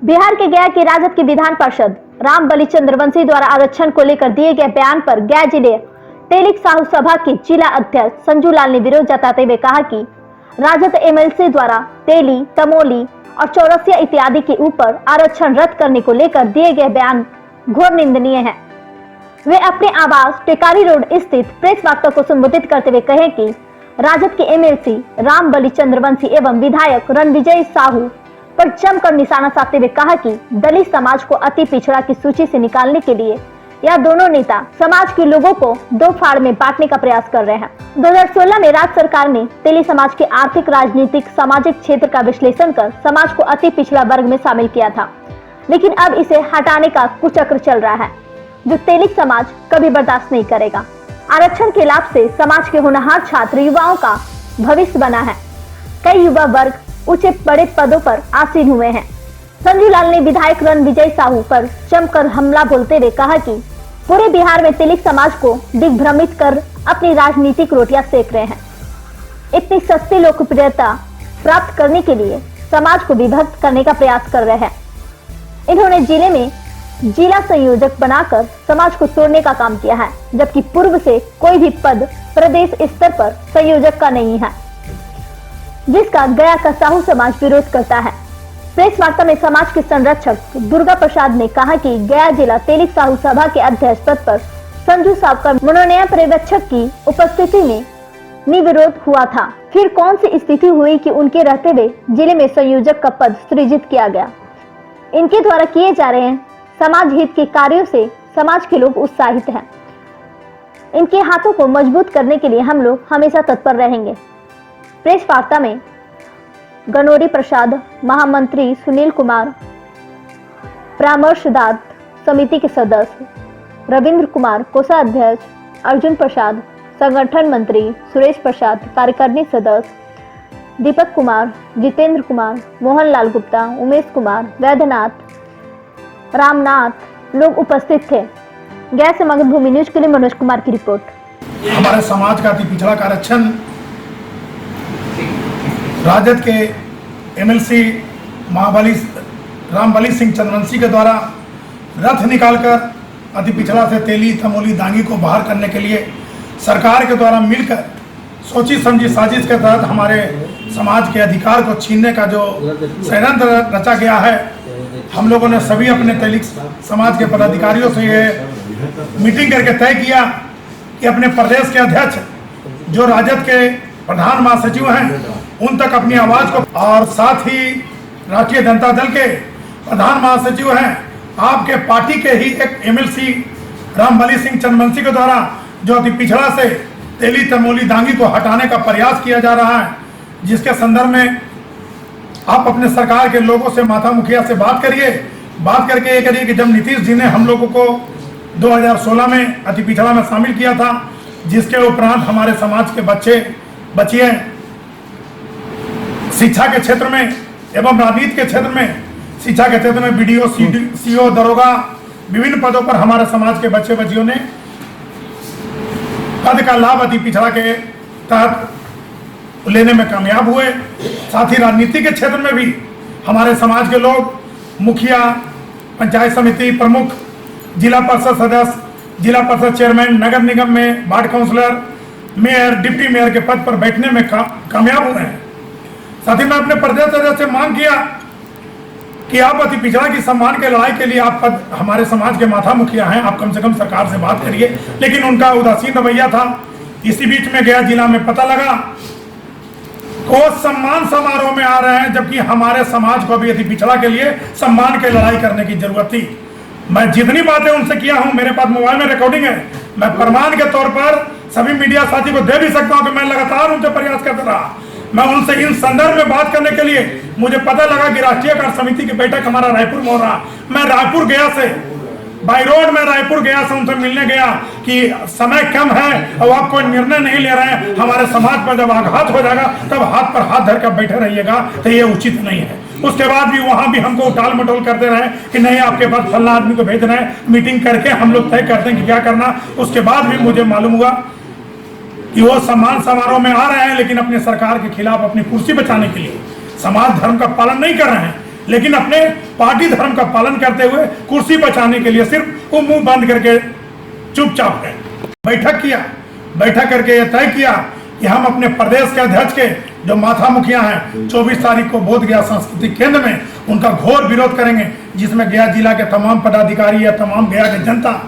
बिहार के गया की राजद की विधान पार्षद रामबली चंद्रवंशी द्वारा आरक्षण को लेकर दिए गए बयान पर गया जिले तेलिक साहू सभा के जिला अध्यक्ष संजू लाल ने विरोध जताते हुए कहा कि राजद एमएलसी द्वारा तेली, तमोली और चौरसिया इत्यादि के ऊपर आरक्षण रद्द करने को लेकर दिए गए बयान घोर निंदनीय है। वे अपने आवास टेकारी रोड स्थित प्रेस वार्ता को संबोधित करते हुए कहे कि राजद के एमएलसी रामबली चंद्रवंशी एवं विधायक रणविजय साहू पर जमकर निशाना साधते हुए कहा कि दलित समाज को अति पिछड़ा की सूची से निकालने के लिए यह दोनों नेता समाज के लोगों को दो फाड़ में बांटने का प्रयास कर रहे हैं। 2016 में राज्य सरकार ने तेली समाज के आर्थिक, राजनीतिक, सामाजिक क्षेत्र का विश्लेषण कर समाज को अति पिछड़ा वर्ग में शामिल किया था, लेकिन अब इसे हटाने का कुचक्र चल रहा है जो तेलिक समाज कभी बर्दाश्त नहीं करेगा। आरक्षण के लाभ से समाज के होनहार छात्र युवाओं का भविष्य बना है। कई युवा वर्ग ऊंचे बड़े पदों पर आसीन हुए हैं। संजू लाल ने विधायक रणविजय साहू पर जमकर हमला बोलते हुए कहा कि पूरे बिहार में तेलिक समाज को दिग्भ्रमित कर अपनी राजनीतिक रोटियां सेक रहे हैं। इतनी सस्ती लोकप्रियता प्राप्त करने के लिए समाज को विभक्त करने का प्रयास कर रहे हैं। इन्होंने जिले में जिला संयोजक बनाकर समाज को तोड़ने का काम किया है, जबकि पूर्व से कोई भी पद प्रदेश स्तर पर संयोजक का नहीं है, जिसका गया का साहू समाज विरोध करता है। प्रेस वार्ता में समाज के संरक्षक दुर्गा प्रसाद ने कहा कि गया जिला तेलिक साहू सभा के अध्यक्ष पद पर संजू साहब का मनोनयन पर्यवेक्षक की उपस्थिति में निर्विरोध हुआ था। फिर कौन सी स्थिति हुई कि उनके रहते हुए जिले में संयोजक का पद सृजित किया गया। इनके द्वारा किए जा रहे समाज हित के कार्यों से समाज के लोग उत्साहित हैं। इनके हाथों को मजबूत करने के लिए हम लोग हमेशा तत्पर रहेंगे। प्रेस वार्ता में गनोरी प्रसाद, महामंत्री सुनील कुमार, परामर्शदाता समिति के सदस्य रविंद्र कुमार, कोषाध्यक्ष अर्जुन प्रसाद, संगठन मंत्री सुरेश प्रसाद, कार्यकारिणी सदस्य दीपक कुमार, जितेंद्र कुमार, मोहनलाल गुप्ता, उमेश कुमार, वैद्यनाथ, रामनाथ लोग उपस्थित थे। गया से मगध भूमि न्यूज के लिए मनोज कुमार की रिपोर्ट। हमारे समाज का अति पिछड़ा का आरक्षण राजद के एमएलसी रामबली सिंह चंद्रवंशी के द्वारा रथ निकालकर अति पिछड़ा से तेली, तमोली, दांगी को बाहर करने के लिए सरकार के द्वारा मिलकर सोची समझी साजिश के तहत हमारे समाज के अधिकार को छीनने का जो षड्यंत्र रचा गया है, हम लोगों ने सभी अपने तेलिक समाज के पदाधिकारियों से ये मीटिंग करके तय किया कि अपने प्रदेश के अध्यक्ष जो राजद के प्रधान महासचिव हैं उन तक अपनी आवाज को, और साथ ही राष्ट्रीय जनता दल के प्रधान महासचिव हैं आपके पार्टी के ही एक एमएलसी रामबली सिंह चंद्रवंशी के द्वारा जो अति पिछड़ा से तेली, तमोली, दांगी को हटाने का प्रयास किया जा रहा है, जिसके संदर्भ में आप अपने सरकार के लोगों से, माता मुखिया से बात करके ये करिए कि जब नीतीश जी ने हम लोगों को 2016 में अति पिछड़ा में शामिल किया था, जिसके उपरांत हमारे समाज के बच्चियां शिक्षा के क्षेत्र में एवं राजनीति के क्षेत्र में, शिक्षा के क्षेत्र में बीडीओ, सीओ, दरोगा विभिन्न पदों पर हमारे समाज के बच्चियों ने पद का लाभ अति पिछड़ा के तहत लेने में कामयाब हुए। साथ ही राजनीति के क्षेत्र में भी हमारे समाज के लोग मुखिया, पंचायत समिति प्रमुख, जिला परिषद सदस्य, जिला परिषद चेयरमैन, नगर निगम में ward councillor, mayor, deputy mayor के पद पर बैठने में कामयाब हुए हैं। साथ ही मैं अपने प्रदेश अध्यक्ष से मांग किया कि आप अति पिछड़ा की सम्मान के लड़ाई के लिए आप पद हमारे समाज के माथा मुखिया हैं, आप कम से कम सरकार से बात करिए, लेकिन उनका उदासीन रवैया था। इसी बीच में गया जिला में पता लगा वो सम्मान समारोह में आ रहे हैं, जबकि हमारे समाज को भी अति पिछड़ा के लिए सम्मान की लड़ाई करने की जरूरत थी। मैं जितनी बातें उनसे किया हूं, मेरे पास मोबाइल में रिकॉर्डिंग है, मैं प्रमाण के तौर पर सभी मीडिया साथी को दे भी सकता हूं कि मैं लगातार उनसे प्रयास करता रहा। मैं उनसे इन संदर्भ में बात करने के लिए मुझे पता लगा कि राष्ट्रीय कार्य समिति की बैठक हमारा रायपुर में हो रहा। मैं रायपुर गया से बाई रोड में रायपुर गया से उनसे मिलने गया कि समय कम है और आप कोई निर्णय नहीं ले रहे हैं, हमारे समाज पर जब आघात हो जाएगा तब हाथ पर हाथ धरकर बैठे रहिएगा, तो ये उचित नहीं है। उसके बाद भी वहां भी हमको टाल मटोल करते रहे कि नहीं आपके पास फलना आदमी को भेज रहे हैं, मीटिंग करके हम लोग तय करते हैं कि क्या करना। उसके बाद भी मुझे मालूम हुआ कि वो सम्मान समारोह में आ रहे हैं, लेकिन अपने सरकार के खिलाफ अपनी कुर्सी बचाने के लिए समाज धर्म का पालन नहीं कर रहे हैं। लेकिन अपने पार्टी धर्म का पालन करते हुए कुर्सी बचाने के लिए सिर्फ वो मुंह बंद करके चुपचाप है। बैठक किया, बैठक करके यह तय किया कि हम अपने प्रदेश के अध्यक्ष के जो माथा मुखिया हैं 24 तारीख को बोध गया सांस्कृतिक केंद्र में उनका घोर विरोध करेंगे, जिसमें गया जिला के तमाम पदाधिकारी या तमाम गया की जनता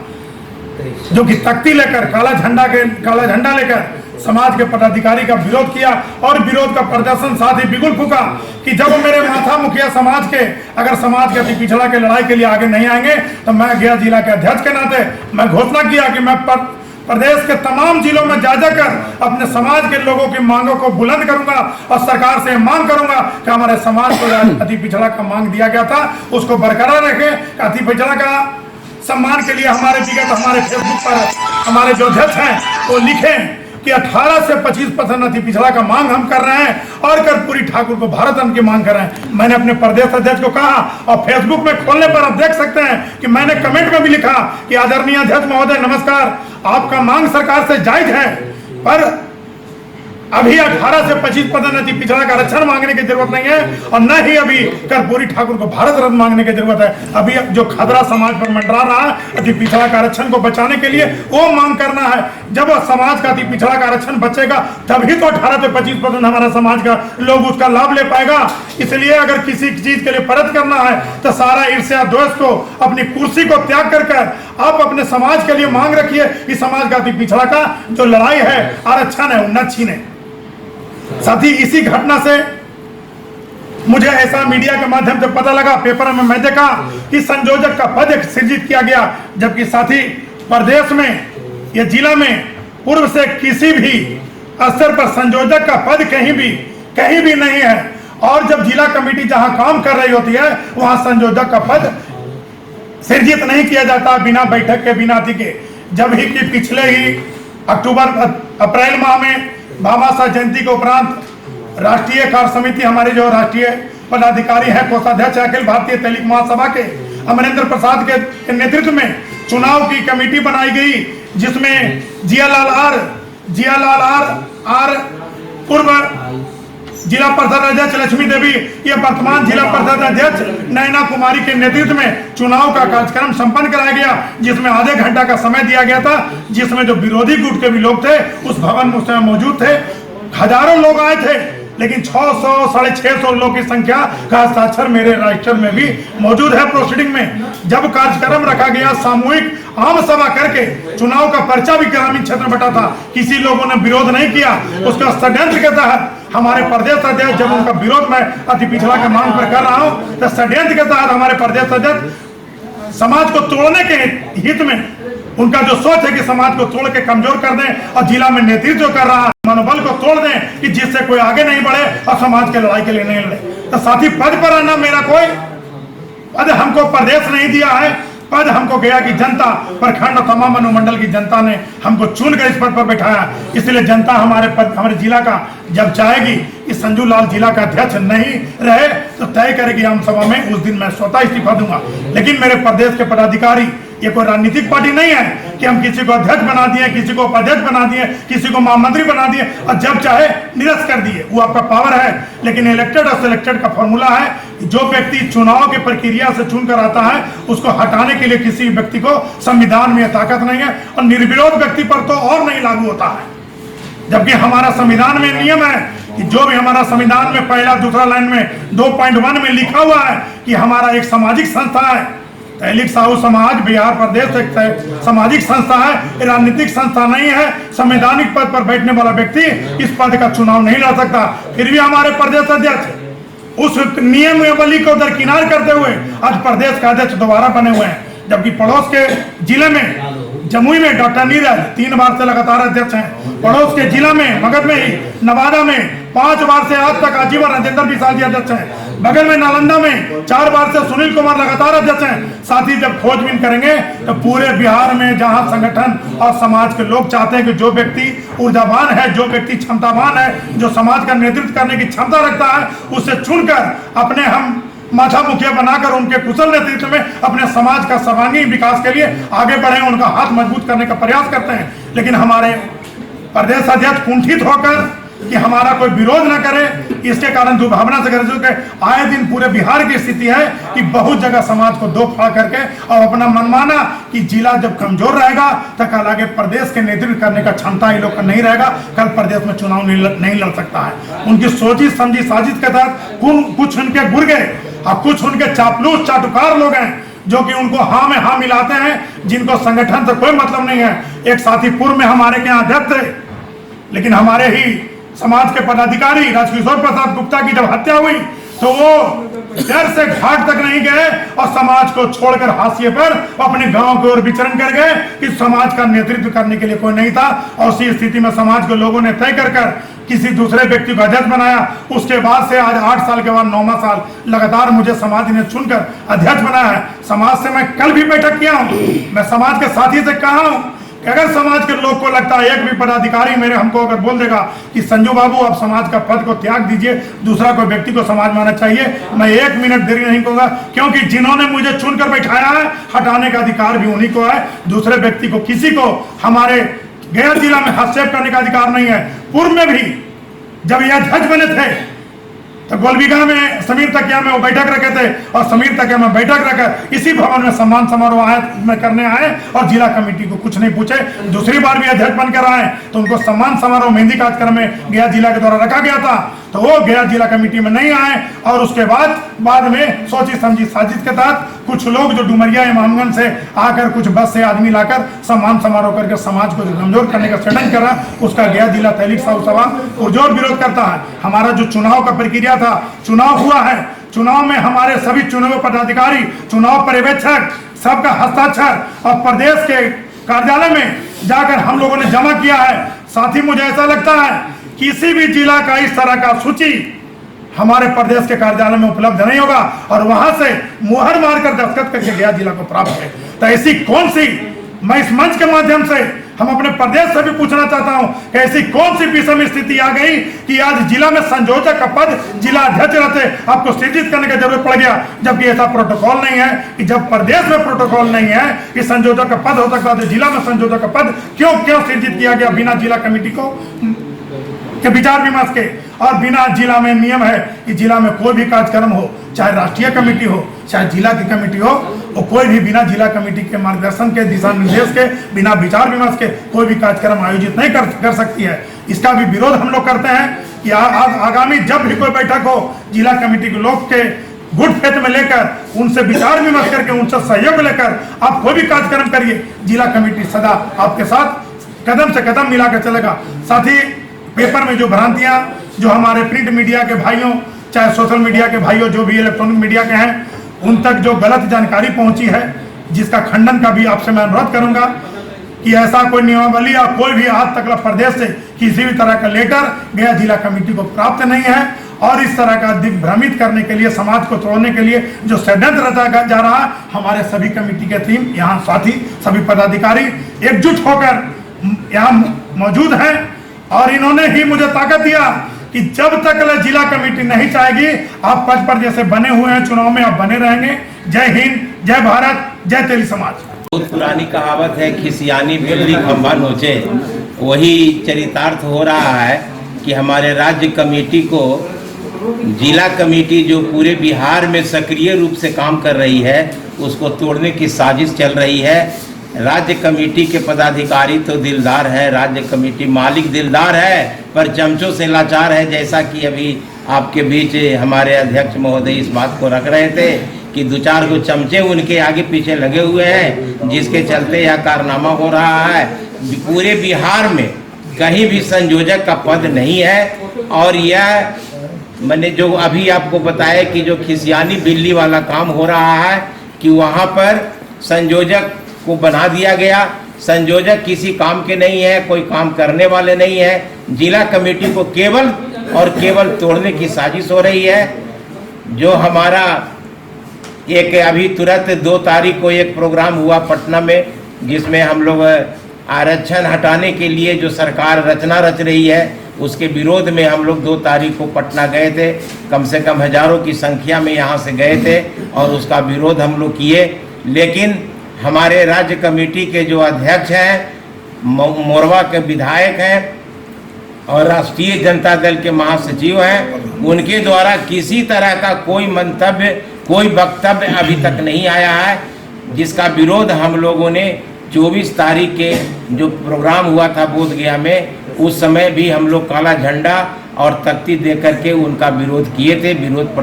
जो कि तख्ती लेकर काला झंडा लेकर समाज के पदाधिकारी का विरोध किया और विरोध का प्रदर्शन साथ ही बिगुल फूका कि जब मेरे माथा मुखिया समाज के अगर समाज के अति पिछड़ा के लड़ाई के लिए आगे नहीं आएंगे तो मैं गया जिला के अध्यक्ष के नाते मैं घोषणा किया कि मैं प्रदेश के तमाम जिलों में जा जाकर अपने समाज के लोगों की मांगों को बुलंद करूंगा और सरकार से मांग करूंगा कि हमारे समाज को अति पिछड़ा का मांग दिया गया था उसको बरकरार रखें। अति पिछड़ा का सम्मान के लिए हमारे फेसबुक पर हमारे जो अध्यक्ष हैं वो लिखें कि 18 से 25% अति पिछड़ा का मांग हम कर रहे हैं और कर्पूरी ठाकुर को भारत रत्न की मांग कर रहे हैं। मैंने अपने प्रदेश अध्यक्ष को कहा और फेसबुक में खोलने पर आप देख सकते हैं कि मैंने कमेंट में भी लिखा कि आदरणीय अध्यक्ष महोदय नमस्कार, आपका मांग सरकार से जायज है पर अभी 18 से 25% अति पिछड़ा का आरक्षण मांगने की जरूरत नहीं है और न ही अभी कर्पूरी ठाकुर को भारत रत्न मांगने की जरूरत है। अभी जो खदरा समाज पर मंडरा रहा है अति पिछड़ा का आरक्षण को बचाने के लिए वो मांग करना है। जब समाज का अति पिछड़ा का आरक्षण बचेगा तभी तो 18 से 25% हमारा समाज का लोग उसका लाभ ले पाएगा। इसलिए अगर किसी चीज के लिए परत करना है तो सारा ईर्ष्या द्वेष को अपनी कुर्सी को त्याग कर आप अपने समाज के लिए मांग रखिए कि समाज का अति पिछड़ा का जो लड़ाई है आरक्षण है न छीने। साथ ही इसी घटना से मुझे ऐसा मीडिया के माध्यम से पता लगा, पेपर में मैं देखा कि संयोजक का पद सृजित किया गया, जबकि साथी प्रदेश में या जिला में पूर्व से किसी भी स्तर पर संयोजक का पद कहीं भी नहीं है। और जब जिला कमेटी जहां काम कर रही होती है वहां संयोजक का पद सृजित नहीं किया जाता बिना बैठक के बिना अति के। जब ही कि पिछले ही अप्रैल माह में बाबा साहब जयंती के उपरांत राष्ट्रीय कार्य समिति हमारे जो राष्ट्रीय पदाधिकारी हैं कोषाध्यक्ष अखिल भारतीय तैलिक महासभा के अमरेंद्र प्रसाद के नेतृत्व में चुनाव की कमेटी बनाई गई, जिसमें जियालाल आर पूर्व जिला परिषद अध्यक्ष लक्ष्मी देवी ये वर्तमान जिला परिषद अध्यक्ष नैना कुमारी के नेतृत्व में चुनाव का कार्यक्रम संपन्न कराया गया, जिसमें आधे घंटा का समय दिया गया था, जिसमें जो विरोधी गुट के भी लोग थे उस भवन में उस समय मौजूद थे। हजारों लोग आए थे लेकिन 600 650 लोग की संख्या का हस्ताक्षर मेरे रजिस्टर में भी मौजूद है प्रोसीडिंग में। जब कार्यक्रम रखा गया सामूहिक आम सभा करके चुनाव का पर्चा भी ग्रामीण क्षेत्र में बटा था, किसी लोगों ने विरोध नहीं किया। उसका षड्यंत्र के तहत हमारे प्रदेश अध्यक्ष जब उनका विरोध मैं अति पिछड़ा के मांग पर कर रहा हूं तो षड्यंत्र के तहत हमारे प्रदेश अध्यक्ष समाज को तोड़ने के हित में उनका जो सोच है कि समाज को तोड़ के कमजोर कर दें और जिला में नेतृत्व कर रहा है मनोबल को तोड़ दें कि जिससे कोई आगे नहीं बढ़े और समाज के लड़ाई के लिए नहीं लड़े। तो साथी पद पर आना मेरा कोई पद हमको प्रदेश नहीं दिया है, पद हमको गया कि जनता प्रखंड और तमाम अनुमंडल की जनता ने हमको चुनकर इस पद पर बैठाया। इसलिए जनता हमारे जिला का जब चाहेगी कि संजू लाल जिला का अध्यक्ष नहीं रहे तो तय करेगी आम सभा में, उस दिन मैं स्वतः इस्तीफा दूंगा। लेकिन मेरे प्रदेश के पदाधिकारी ये कोई राजनीतिक पार्टी नहीं है कि हम किसी को अध्यक्ष बना दिए, किसी को उपाध्यक्ष बना दिए, किसी को महामंत्री बना दिए और जब चाहे निरस्त कर दिए। वो आपका पावर है, लेकिन इलेक्टेड और सिलेक्टेड का फॉर्मूला है। जो व्यक्ति चुनाव की प्रक्रिया से चुनकर आता है उसको हटाने के लिए किसी व्यक्ति को संविधान में ताकत नहीं है और निर्विरोध व्यक्ति पर तो और नहीं लागू होता है। जबकि हमारा संविधान में नियम है कि जो भी हमारा संविधान में पहला दूसरा लाइन में 2.1 में लिखा हुआ है कि हमारा एक सामाजिक संस्था है, तैलिक साहू समाज बिहार प्रदेश एक सामाजिक संस्था है, राजनीतिक संस्था नहीं है। संवैधानिक पद पर बैठने वाला व्यक्ति इस पद का चुनाव नहीं लड़ सकता। फिर भी हमारे प्रदेश अध्यक्ष उस नियमावली को दरकिनार करते हुए आज प्रदेश का अध्यक्ष दोबारा बने हुए हैं। जबकि पड़ोस के जिले में जमुई में डॉक्टर नीरज 3 बार से लगातार अध्यक्ष हैं। पड़ोस के जिला में मगध में ही नवादा में 5 बार से आज तक आजीवन राजेंद्र विशाल जी अध्यक्ष हैं। बगल में नालंदा में 4 बार से सुनील कुमार लगातार अध्यक्ष हैं। साथ ही जब खोजबीन करेंगे तो पूरे बिहार में जहां संगठन और समाज के लोग चाहते हैं कि जो व्यक्ति ऊर्जावान है, जो व्यक्ति क्षमतावान है, जो समाज का नेतृत्व करने की क्षमता रखता है, उसे चुनकर अपने हम माथा मुखिया बनाकर उनके कुशल नेतृत्व में अपने समाज का सर्वांगीण विकास के लिए आगे बढ़े, उनका हाथ मजबूत करने का प्रयास करते हैं। लेकिन हमारे प्रदेश अध्यक्ष कुंठित होकर कि हमारा कोई विरोध न करे, इसके कारण दुर्भावना से ग्रसित के आए दिन पूरे बिहार की स्थिति है कि बहुत जगह समाज को दो फाड़ करके और अपना मनमाना कि जिला जब कमजोर रहेगा तो कल आगे प्रदेश के नेतृत्व करने का क्षमता इन लोग का नहीं रहेगा, कल प्रदेश में चुनाव नहीं लड़ सकता है। उनकी सोची समझी साजिश के तहत कुछ उनके गुर्गे और कुछ उनके चापलूस चाटुकार लोग हैं जो कि उनको हाँ में हाँ मिलाते हैं, जिनको संगठन से कोई मतलब नहीं है। एक साथी पूर्व में हमारे के यहाँ अध्यक्ष थे, लेकिन हमारे ही समाज के पदाधिकारी राजकिशोर प्रसाद गुप्ता की जब हत्या हुई तो वो डर से घाट तक नहीं गए और समाज को छोड़कर हाशिए पर अपने गांव की ओर विचरण कर गए कि समाज का नेतृत्व करने के लिए कोई नहीं था। और उसी स्थिति में समाज के लोगों ने तय कर किसी दूसरे व्यक्ति को अध्यक्ष बनाया। उसके बाद से आज 8 साल के बाद 9वां साल लगातार मुझे समाज ने चुनकर अध्यक्ष बनाया है। समाज से मैं कल भी बैठक किया हूँ, मैं समाज के साथी से कहा हूँ कि अगर समाज के लोग को लगता है, एक भी पदाधिकारी मेरे हमको अगर बोल देगा कि संजू बाबू आप समाज का पद को त्याग दीजिए, दूसरा कोई व्यक्ति को समाज में आना चाहिए, मैं 1 मिनट देरी नहीं करूंगा, क्योंकि जिन्होंने मुझे चुनकर बैठाया है हटाने का अधिकार भी उन्हीं को है। दूसरे व्यक्ति को, किसी को हमारे गया जिला में हस्तक्षेप करने का अधिकार नहीं है। पूर्व में भी जब यह अध्यक्ष बने थे तो गोलबीघा में समीर तकिया में वो बैठक रखे थे और समीर तकिया में बैठक रखा इसी भवन में सम्मान समारोह में करने आए और जिला कमेटी को कुछ नहीं पूछे। दूसरी बार भी अध्यक्ष बनकर आए तो उनको सम्मान समारोह मेहंदी कार्यक्रम में गया जिला के द्वारा रखा गया था, तो वो गया जिला कमेटी में नहीं आए। और उसके बाद में सोची समझी साजिश के तहत कुछ लोग जो डुमरिया इमामगंज से आकर कुछ बस से आदमी लाकर सम्मान समारोह करके समाज को कमजोर करने का षड्यंत्र करा, उसका गया जिला तहलीक साहू सभा पुरजोर विरोध करता है। हमारा जो चुनाव का प्रक्रिया था, चुनाव हुआ है, चुनाव में हमारे सभी चुने पदाधिकारी, चुनाव पर्यवेक्षक सबका हस्ताक्षर और प्रदेश के कार्यालय में जाकर हम लोगों ने जमा किया है। साथ ही मुझे ऐसा लगता है किसी भी जिला का इस तरह का सूची हमारे प्रदेश के कार्यालय में उपलब्ध नहीं होगा और वहां से मुहर मारकर दस्तखत करके गया जिला को प्राप्त है। तो ऐसी कौन सी, मैं इस मंच के माध्यम से हम अपने प्रदेश से भी पूछना चाहता हूं कि ऐसी कौन सी विषम स्थिति आ गई कि आज जिला में संयोजक का पद जिला अध्यक्ष रहते आपको सृजित करने की जरूरत पड़ गया, जबकि ऐसा प्रोटोकॉल नहीं है कि जब प्रदेश में प्रोटोकॉल नहीं है कि संयोजक का पद हो सकता है, जिला में संयोजक का पद क्यों सृजित किया गया बिना जिला कमेटी को के विचार विमर्श के। और बिना जिला में नियम है कि जिला में कोई भी कार्यक्रम हो, चाहे राष्ट्रीय कमेटी हो चाहे जिला की कमेटी हो, वो कोई भी बिना जिला कमेटी के मार्गदर्शन के, दिशा निर्देश के, बिना विचार विमर्श के कोई भी कार्यक्रम आयोजित नहीं कर सकती है। इसका भी विरोध हम लोग करते हैं कि आगामी जब भी कोई बैठक हो, जिला कमेटी के लोग के गुड फेथ में लेकर उनसे विचार विमर्श करके उनसे सहयोग लेकर आप कोई भी कार्यक्रम करिए, जिला कमेटी सदा आपके साथ कदम से कदम मिलाकर चलेगा। साथ ही पेपर में जो भ्रांतियां जो हमारे प्रिंट मीडिया के भाइयों, चाहे सोशल मीडिया के भाइयों, जो भी इलेक्ट्रॉनिक मीडिया के हैं, उन तक जो गलत जानकारी पहुंची है, जिसका खंडन का भी आपसे मैं अनुरोध करूंगा कि ऐसा कोई नियमावली या कोई भी आज तक प्रदेश से किसी भी तरह का लेटर गया जिला कमेटी को प्राप्त नहीं है। और इस तरह का दिग्भ्रमित करने के लिए, समाज को तोड़ने के लिए जो षड्यंत्र रचा जा रहा है, हमारे सभी कमेटी के टीम, यहाँ साथी सभी पदाधिकारी एकजुट होकर यहाँ मौजूद हैं और इन्होंने ही मुझे ताकत दिया कि जब तक जिला कमेटी नहीं चाहेगी, आप पद पर जैसे बने हुए हैं चुनाव में आप बने रहेंगे। जय हिंद, जय भारत, जय तेली समाज। बहुत पुरानी कहावत है, खिसियानी बिल्ली खंभा नोचे, वही चरितार्थ हो रहा है कि हमारे राज्य कमेटी को जिला कमेटी जो पूरे बिहार में सक्रिय रूप से काम कर रही है, उसको तोड़ने की साजिश चल रही है। राज्य कमेटी के पदाधिकारी तो दिलदार है, राज्य कमेटी मालिक दिलदार है, पर चमचों से लाचार है। जैसा कि अभी आपके बीच हमारे अध्यक्ष महोदय इस बात को रख रहे थे कि 2-4 गो चमचे उनके आगे पीछे लगे हुए हैं, जिसके चलते यह कारनामा हो रहा है। पूरे बिहार में कहीं भी संयोजक का पद नहीं है। और यह मैंने जो अभी आपको बताया कि जो खिसियानी बिल्ली वाला काम हो रहा है कि वहाँ पर संयोजक को बना दिया गया। संयोजक किसी काम के नहीं है, कोई काम करने वाले नहीं है। जिला कमेटी को केवल और केवल तोड़ने की साजिश हो रही है। जो हमारा एक अभी तुरंत 2 तारीख को एक प्रोग्राम हुआ पटना में, जिसमें हम लोग आरक्षण हटाने के लिए जो सरकार रचना रच रही है, उसके विरोध में हम लोग 2 तारीख को पटना गए थे। कम से कम हजारों की संख्या में यहाँ से गए थे और उसका विरोध हम लोग किए। लेकिन हमारे राज्य कमेटी के जो अध्यक्ष हैं, मोरवा के विधायक हैं, और राष्ट्रीय जनता दल के महासचिव हैं, उनके द्वारा किसी तरह का कोई मंतव्य, कोई वक्तव्य अभी तक नहीं आया है, जिसका विरोध हम लोगों ने 24 तारीख के जो प्रोग्राम हुआ था बोधगया में, उस समय भी हम लोग काला झंडा और तख्ती दे करके उनका विरोध किए थे, विरोध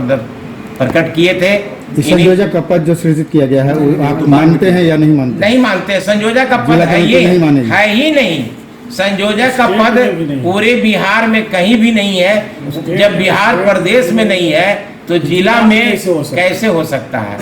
प्रकट किए थे। संयोजक का पद जो सृजित किया गया है वो आप मानते हैं या नहीं मानते? नहीं मानते। संयोजक का पद है ही नहीं। संयोजक का पद पूरे बिहार में कहीं भी नहीं है। जब बिहार प्रदेश में नहीं है तो जिला में कैसे हो सकता है?